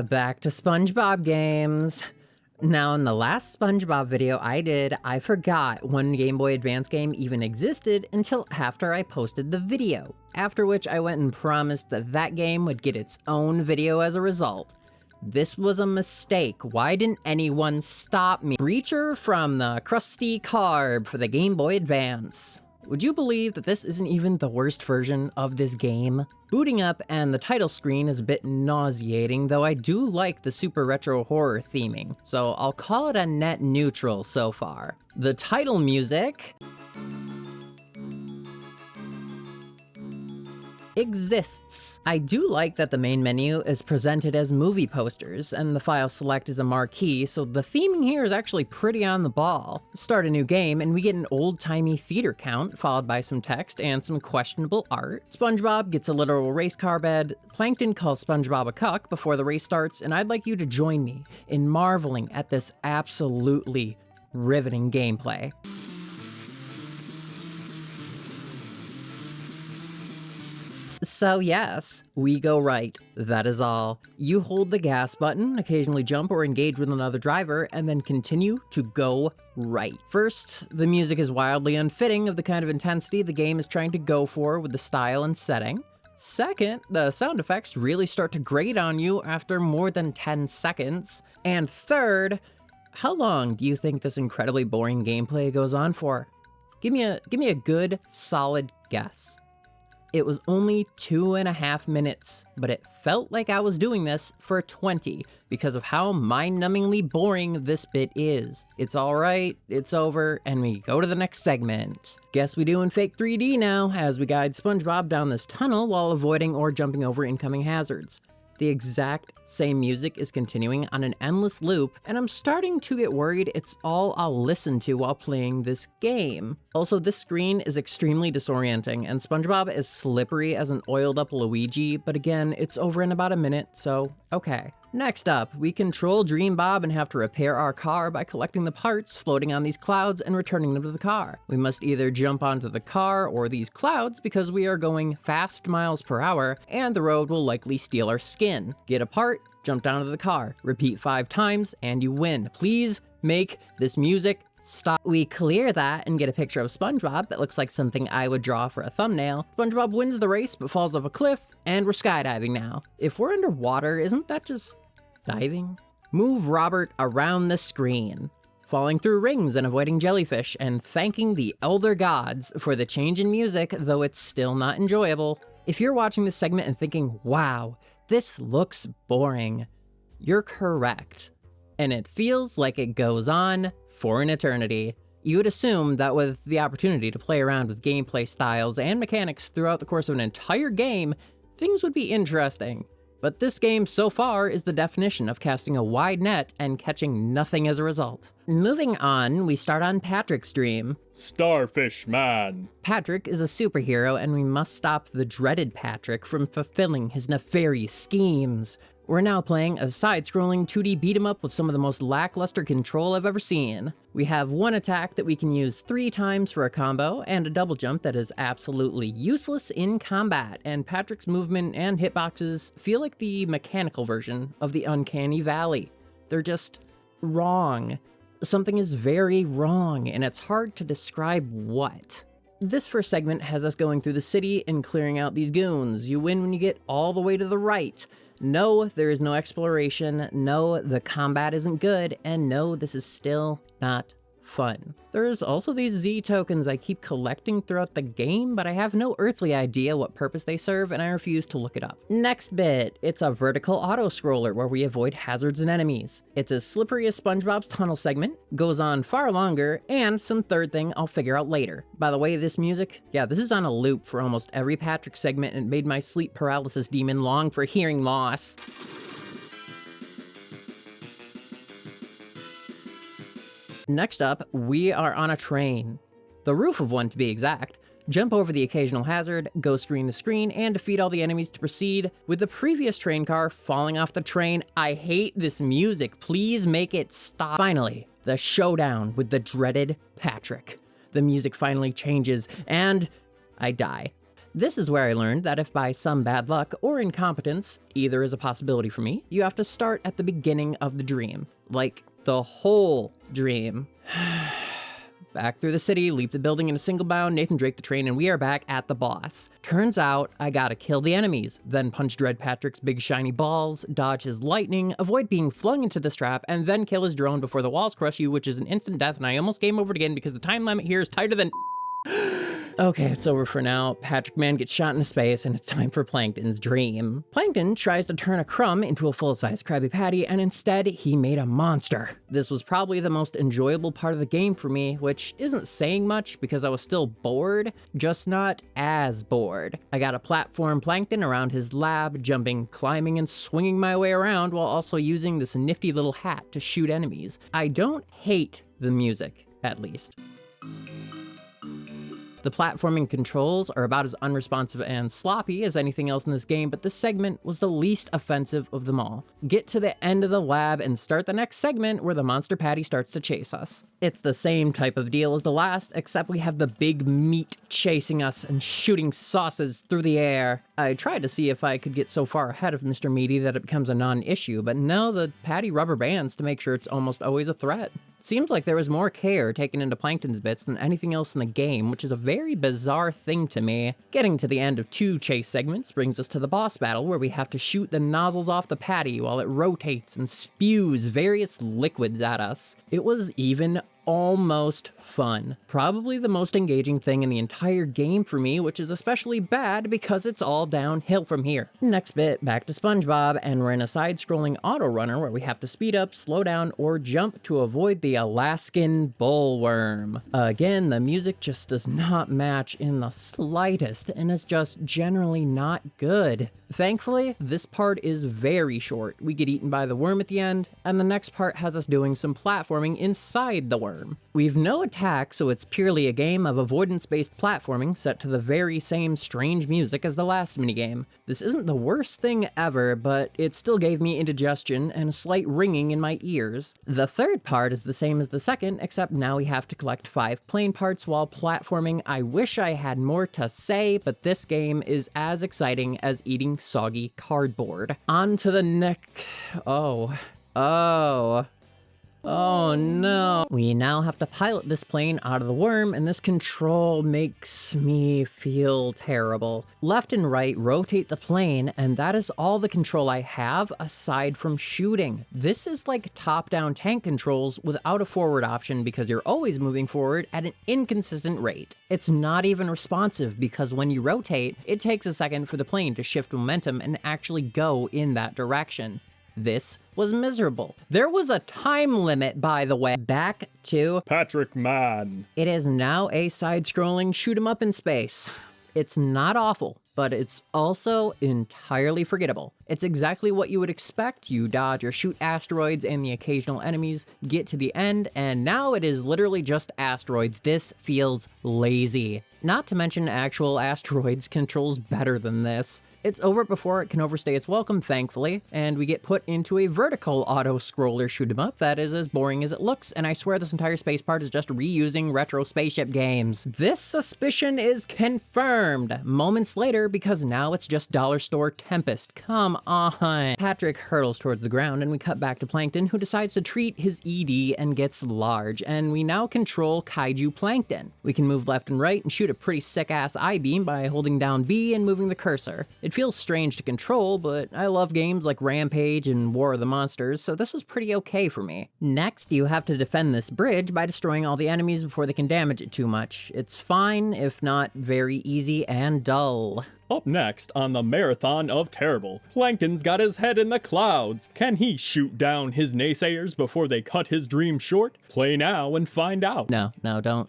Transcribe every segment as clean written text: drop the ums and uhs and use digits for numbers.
Back to SpongeBob games. Now, in the last SpongeBob video I did, I forgot one Game Boy Advance game even existed until after I posted the video, after which I went and promised that that game would get its own video as a result. This was a mistake. Why didn't anyone stop me? Breacher from the Krusty Krab for the Game Boy Advance. Would you believe that this isn't even the worst version of this game? Booting up and the title screen is a bit nauseating, though I do like the super retro horror theming, so I'll call it a net neutral so far. The title music exists. I do like that the main menu is presented as movie posters, and the file select is a marquee, so the theming here is actually pretty on the ball. Start a new game, and we get an old-timey theater count, followed by some text and some questionable art. SpongeBob gets a literal race car bed, Plankton calls SpongeBob a cuck before the race starts, and I'd like you to join me in marveling at this absolutely riveting gameplay. So yes, we go right, that is all. You hold the gas button, occasionally jump or engage with another driver, and then continue to go right. First, the music is wildly unfitting of the kind of intensity the game is trying to go for with the style and setting. Second, the sound effects really start to grate on you after more than 10 seconds. And third, how long do you think this incredibly boring gameplay goes on for? Give me a good, solid guess. It was only 2.5 minutes, but it felt like I was doing this for 20 because of how mind-numbingly boring this bit is. It's alright, it's over, and we go to the next segment. Guess we do in fake 3D now, as we guide SpongeBob down this tunnel while avoiding or jumping over incoming hazards. The exact same music is continuing on an endless loop, and I'm starting to get worried it's all I'll listen to while playing this game. Also, this screen is extremely disorienting, and SpongeBob is slippery as an oiled up Luigi, but again, it's over in about a minute, so okay. Next up, we control Dream Bob and have to repair our car by collecting the parts floating on these clouds and returning them to the car. We must either jump onto the car or these clouds because we are going fast miles per hour and the road will likely steal our skin. Get a part, jump down to the car, repeat 5 times, and you win. Please make this music stop. We clear that and get a picture of SpongeBob that looks like something I would draw for a thumbnail. SpongeBob wins the race but falls off a cliff, and we're skydiving now. If we're underwater, isn't that just diving? Move Robert around the screen, falling through rings and avoiding jellyfish, and thanking the elder gods for the change in music, though it's still not enjoyable. If you're watching this segment and thinking, wow, this looks boring, you're correct. And it feels like it goes on for an eternity. You would assume that with the opportunity to play around with gameplay styles and mechanics throughout the course of an entire game, things would be interesting. But this game so far is the definition of casting a wide net and catching nothing as a result. Moving on, we start on Patrick's dream. Starfish Man. Patrick is a superhero and we must stop the dreaded Patrick from fulfilling his nefarious schemes. We're now playing a side-scrolling 2D beat-em-up with some of the most lackluster control I've ever seen. We have one attack that we can use 3 times for a combo, and a double jump that is absolutely useless in combat, and Patrick's movement and hitboxes feel like the mechanical version of the Uncanny Valley. They're just wrong. Something is very wrong, and it's hard to describe what. This first segment has us going through the city and clearing out these goons. You win when you get all the way to the right. No, there is no exploration, no, the combat isn't good, and no, this is still not fun. There's also these Z tokens I keep collecting throughout the game, but I have no earthly idea what purpose they serve, and I refuse to look it up. Next bit, it's a vertical auto-scroller where we avoid hazards and enemies. It's as slippery as SpongeBob's tunnel segment, goes on far longer, and some third thing I'll figure out later. By the way, this music, yeah, this is on a loop for almost every Patrick segment and made my sleep paralysis demon long for hearing loss. Next up, we are on a train. The roof of one to be exact. Jump over the occasional hazard, go screen to screen, and defeat all the enemies to proceed, with the previous train car falling off the train. I hate this music, please make it stop. Finally, the showdown with the dreaded Patrick. The music finally changes, and I die. This is where I learned that if by some bad luck or incompetence, either is a possibility for me, you have to start at the beginning of the dream. Like, the whole dream. Back through the city, leap the building in a single bound, Nathan Drake the train, and we are back at the boss. Turns out, I gotta kill the enemies, then punch Dread Patrick's big shiny balls, dodge his lightning, avoid being flung into this trap, and then kill his drone before the walls crush you, which is an instant death, and I almost game overed again because the time limit here is tighter than... Okay, it's over for now. Patrick Man gets shot into space, and it's time for Plankton's dream. Plankton tries to turn a crumb into a full-size Krabby Patty, and instead, he made a monster. This was probably the most enjoyable part of the game for me, which isn't saying much because I was still bored, just not as bored. I got to platform Plankton around his lab, jumping, climbing, and swinging my way around while also using this nifty little hat to shoot enemies. I don't hate the music, at least. The platforming controls are about as unresponsive and sloppy as anything else in this game, but this segment was the least offensive of them all. Get to the end of the lab and start the next segment where the monster patty starts to chase us. It's the same type of deal as the last, except we have the big meat chasing us and shooting sauces through the air. I tried to see if I could get so far ahead of Mr. Meaty that it becomes a non-issue, but no, the patty rubber bands to make sure it's almost always a threat. Seems like there was more care taken into Plankton's bits than anything else in the game, which is a very bizarre thing to me. Getting to the end of 2 chase segments brings us to the boss battle, where we have to shoot the nozzles off the patty while it rotates and spews various liquids at us. It was even almost fun. Probably the most engaging thing in the entire game for me, which is especially bad because it's all downhill from here. Next bit, back to SpongeBob, and we're in a side-scrolling auto runner where we have to speed up, slow down, or jump to avoid the Alaskan bullworm. Again, the music just does not match in the slightest, and it's just generally not good. Thankfully, this part is very short. We get eaten by the worm at the end, and the next part has us doing some platforming inside the worm. We've no attack, so it's purely a game of avoidance-based platforming set to the very same strange music as the last minigame. This isn't the worst thing ever, but it still gave me indigestion and a slight ringing in my ears. The third part is the same as the second, except now we have to collect 5 plane parts while platforming. I wish I had more to say, but this game is as exciting as eating soggy cardboard. On to the neck. Oh no. We now have to pilot this plane out of the worm, and this control makes me feel terrible. Left and right rotate the plane, and that is all the control I have aside from shooting. This is like top-down tank controls without a forward option because you're always moving forward at an inconsistent rate. It's not even responsive because when you rotate, it takes a second for the plane to shift momentum and actually go in that direction. This was miserable. There was a time limit, by the way. Back to Patrick Man. It is now a side-scrolling shoot-'em-up in space. It's not awful, but it's also entirely forgettable. It's exactly what you would expect. You dodge or shoot asteroids and the occasional enemies, get to the end, and now it is literally just asteroids. This feels lazy. Not to mention actual asteroids controls better than this. It's over before it can overstay its welcome, thankfully, and we get put into a vertical auto-scroller shoot-'em-up that is as boring as it looks, and I swear this entire space part is just reusing retro spaceship games. This suspicion is confirmed moments later because now it's just Dollar Store Tempest. Come on. Patrick hurtles towards the ground, and we cut back to Plankton, who decides to treat his ED and gets large, and we now control Kaiju Plankton. We can move left and right and shoot a pretty sick-ass I-beam by holding down B and moving the cursor. It feels strange to control, but I love games like Rampage and War of the Monsters, so this was pretty okay for me. Next, you have to defend this bridge by destroying all the enemies before they can damage it too much. It's fine, if not very easy and dull. Up next on the Marathon of Terrible, Plankton's got his head in the clouds. Can he shoot down his naysayers before they cut his dream short? Play now and find out. No,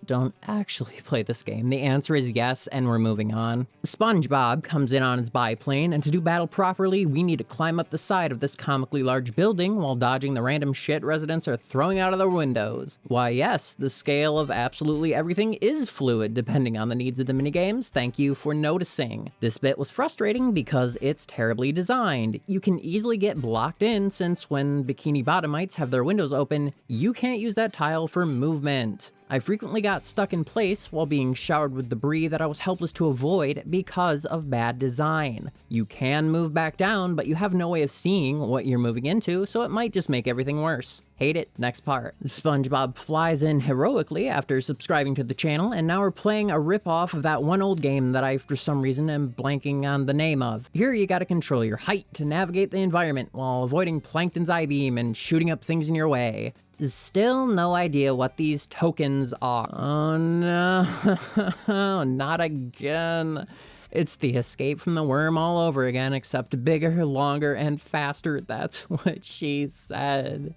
don't actually play this game. The answer is yes, and we're moving on. SpongeBob comes in on his biplane, and to do battle properly, we need to climb up the side of this comically large building while dodging the random shit residents are throwing out of their windows. Why yes, the scale of absolutely everything is fluid depending on the needs of the minigames. Thank you for noticing. This bit was frustrating because it's terribly designed. You can easily get blocked in since when Bikini Bottomites have their windows open, you can't use that tile for movement. I frequently got stuck in place while being showered with debris that I was helpless to avoid because of bad design. You can move back down, but you have no way of seeing what you're moving into, so it might just make everything worse. Hate it. Next part. SpongeBob flies in heroically after subscribing to the channel, and now we're playing a ripoff of that one old game that I, for some reason, am blanking on the name of. Here you gotta control your height to navigate the environment while avoiding Plankton's I-beam and shooting up things in your way. Still no idea what these tokens are. Oh no, not again. It's the escape from the worm all over again, except bigger, longer, and faster. That's what she said.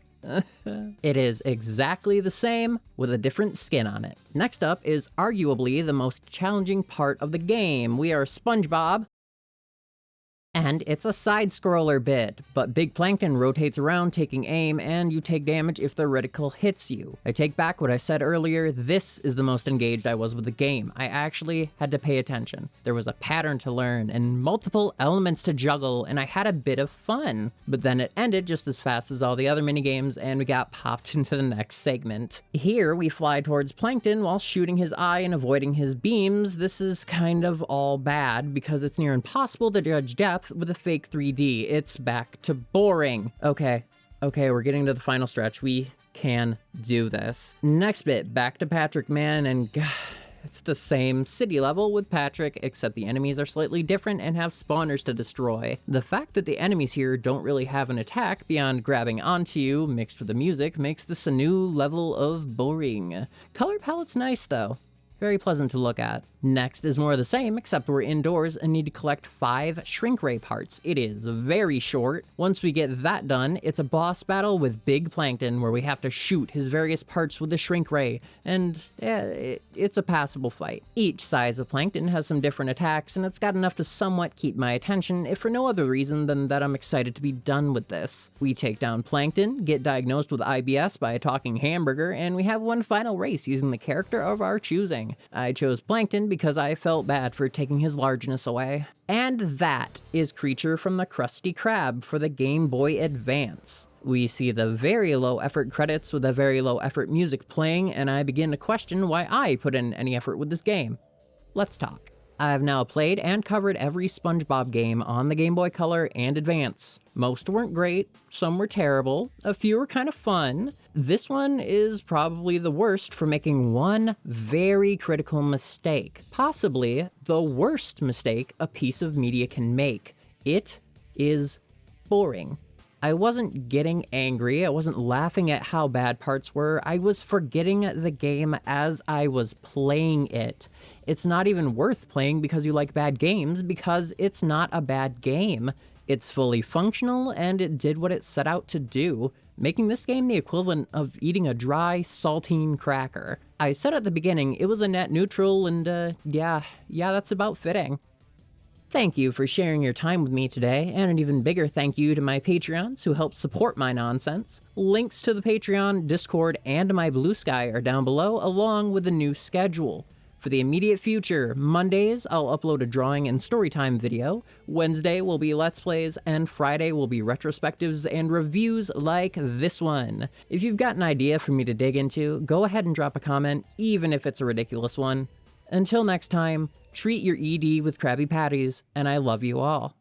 It is exactly the same with a different skin on it. Next up is arguably the most challenging part of the game. We are SpongeBob, and it's a side-scroller bit, but Big Plankton rotates around taking aim, and you take damage if the reticle hits you. I take back what I said earlier, this is the most engaged I was with the game. I actually had to pay attention. There was a pattern to learn, and multiple elements to juggle, and I had a bit of fun. But then it ended just as fast as all the other minigames, and we got popped into the next segment. Here, we fly towards Plankton while shooting his eye and avoiding his beams. This is kind of all bad, because it's near impossible to judge depth with a fake 3D. It's back to boring. Okay, we're getting to the final stretch. We can do this. Next bit, back to Patrick, man, and it's the same city level with Patrick, except the enemies are slightly different and have spawners to destroy. The fact that the enemies here don't really have an attack beyond grabbing onto you, mixed with the music, makes this a new level of boring. Color palette's nice though. Very pleasant to look at. Next is more of the same, except we're indoors and need to collect 5 shrink ray parts. It is very short. Once we get that done, it's a boss battle with Big Plankton where we have to shoot his various parts with the shrink ray, and it's a passable fight. Each size of Plankton has some different attacks, and it's got enough to somewhat keep my attention, if for no other reason than that I'm excited to be done with this. We take down Plankton, get diagnosed with IBS by a talking hamburger, and we have one final race using the character of our choosing. I chose Plankton because I felt bad for taking his largeness away. And that is Creature from the Krusty Krab for the Game Boy Advance. We see the very low effort credits with a very low effort music playing, and I begin to question why I put in any effort with this game. Let's talk. I've now played and covered every SpongeBob game on the Game Boy Color and Advance. Most weren't great, some were terrible, a few were kind of fun. This one is probably the worst for making one very critical mistake. Possibly the worst mistake a piece of media can make. It is boring. I wasn't getting angry, I wasn't laughing at how bad parts were, I was forgetting the game as I was playing it. It's not even worth playing because you like bad games, because it's not a bad game. It's fully functional, and it did what it set out to do, making this game the equivalent of eating a dry, saltine cracker. I said at the beginning, it was a net neutral, and yeah, that's about fitting. Thank you for sharing your time with me today, and an even bigger thank you to my Patreons who help support my nonsense. Links to the Patreon, Discord, and my Blue Sky are down below, along with the new schedule. For the immediate future, Mondays I'll upload a drawing and storytime video, Wednesday will be Let's Plays, and Friday will be retrospectives and reviews like this one. If you've got an idea for me to dig into, go ahead and drop a comment, even if it's a ridiculous one. Until next time, treat your ED with Krabby Patties, and I love you all.